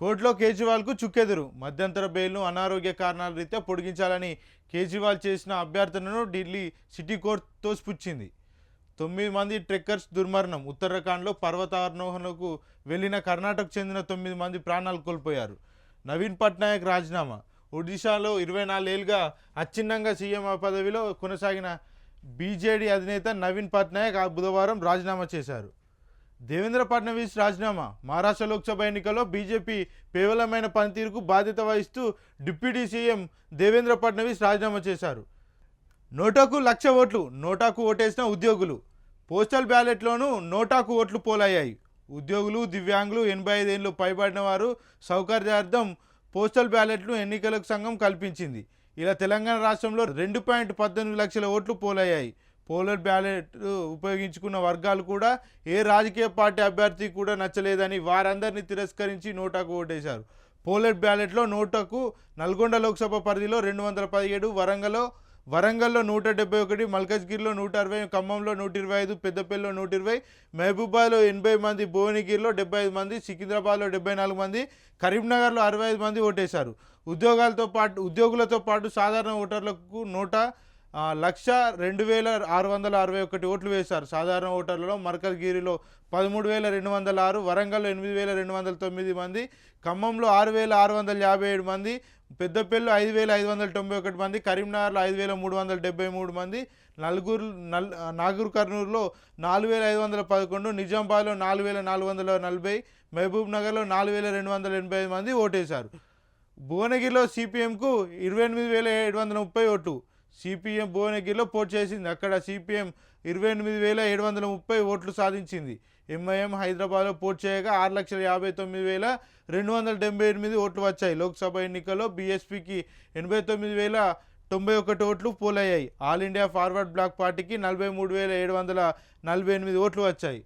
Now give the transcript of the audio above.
కోర్టులో కేజ్రీవాల్కు చుక్కెదురు. మధ్యంతర బెయిల్ను అనారోగ్య కారణాల రీత్యా పొడిగించాలని కేజ్రీవాల్ చేసిన అభ్యర్థనను ఢిల్లీ సిటీ కోర్టు తోసిపుచ్చింది. 9 మంది ట్రెక్కర్స్ దుర్మరణం. ఉత్తరాఖండ్లో పర్వతారోహణకు వెళ్లిన కర్ణాటకకు చెందిన 9 మంది ప్రాణాలు కోల్పోయారు. నవీన్ పట్నాయక్ రాజీనామా. ఒడిశాలో 24 ఏళ్లుగా అచ్ఛిన్నంగా సీఎం పదవిలో కొనసాగిన బీజేడీ అధినేత నవీన్ పట్నాయక్ బుధవారం రాజీనామా చేశారు. దేవేంద్ర ఫడ్నవీస్ రాజీనామా. మహారాష్ట్ర లోక్సభ ఎన్నికల్లో బీజేపీ పేవలమైన పనితీరుకు బాధ్యత వహిస్తూ డిప్యూటీ సీఎం దేవేంద్ర ఫడ్నవీస్ రాజీనామా చేశారు. నోటాకు 1,00,000 ఓట్లు. నోటాకు ఓటేసిన ఉద్యోగులు. పోస్టల్ బ్యాలెట్లోనూ నోటాకు ఓట్లు పోలయ్యాయి. ఉద్యోగులు, దివ్యాంగులు, 85 ఏళ్ళు పైబడిన వారు సౌకర్యార్థం పోస్టల్ బ్యాలెట్ను ఎన్నికల సంఘం కల్పించింది. ఇలా తెలంగాణ రాష్ట్రంలో 2.18 లక్షల ఓట్లు పోలయ్యాయి. పోలర్ బ్యాలెట్ ఉపయోగించుకున్న వర్గాలు కూడా ఏ రాజకీయ పార్టీ అభ్యర్థి కూడా నచ్చలేదని వారందరినీ తిరస్కరించి నోటాకు ఓటేశారు. పోలర్ బ్యాలెట్లో నోటాకు నల్గొండ లోక్సభ పరిధిలో 217, వరంగల్లో 171, మల్కజ్గిరిలో 160, ఖమ్మంలో 125, పెద్దపల్లిలో 120, మహబూబాలో 80 మంది, భువనగిరిలో 75 మంది, సికింద్రాబాద్లో 74 మంది, కరీంనగర్లో 65 మంది ఓటేశారు. ఉద్యోగులతో పాటు సాధారణ ఓటర్లకు నోటా 1,02,661 ఓట్లు వేశారు. సాధారణ ఓటర్లలో మల్కజ్గిరిలో 13,206, వరంగల్లో 8,209 మంది, ఖమ్మంలో 6,657 మంది, పెద్దపల్లిలో 5,591 మంది, కరీంనగర్లో 5,373 మంది, నాగూర్ కర్నూలులో 4,511, నిజామాబాద్లో 4,440, మహబూబ్ నగర్లో 4,285 మంది ఓటేశారు. భువనగిరిలో సిపిఎంకు 28,730 ఓట్లు. సిపిఎం భువనగిరిలో పోటీ చేసింది. అక్కడ సిపిఎం 28,730 ఓట్లు సాధించింది. ఎంఐఎం హైదరాబాద్లో పోటీ చేయగా 6,59,278 ఓట్లు వచ్చాయి. లోక్సభ ఎన్నికల్లో బీఎస్పీకి 89,091 ఓట్లు పోలయ్యాయి. ఆల్ ఇండియా ఫార్వర్డ్ బ్లాక్ పార్టీకి 43,748 ఓట్లు వచ్చాయి.